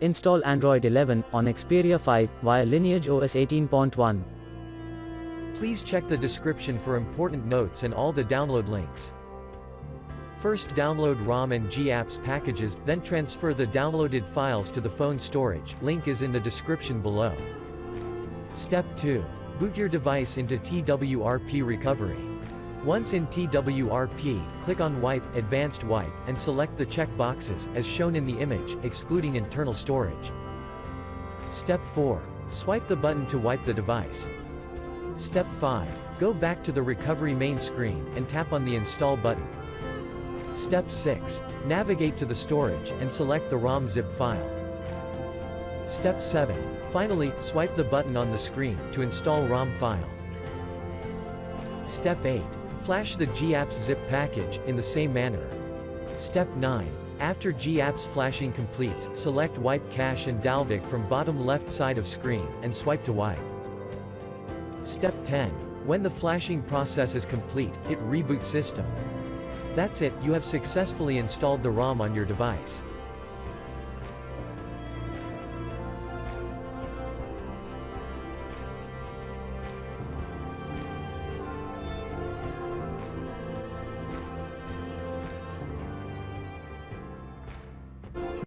Install Android 11 on Xperia 5 via LineageOS 18.1. Please check the description for important notes and all the download links. First download ROM and GApps packages, then transfer the downloaded files to the phone storage, link is in the description below. Step 2. Boot your device into TWRP recovery. Once in TWRP, click on Wipe, Advanced Wipe, and select the check boxes, as shown in the image, excluding internal storage. Step 4. Swipe the button to wipe the device. Step 5. Go back to the recovery main screen, and tap on the Install button. Step 6. Navigate to the storage, and select the ROM zip file. Step 7. Finally, swipe the button on the screen, to install ROM file. Step 8. Flash the GApps zip package, in the same manner. Step 9. After GApps flashing completes, select Wipe Cache and Dalvik from bottom left side of screen, and swipe to wipe. Step 10. When the flashing process is complete, hit Reboot System. That's it, you have successfully installed the ROM on your device.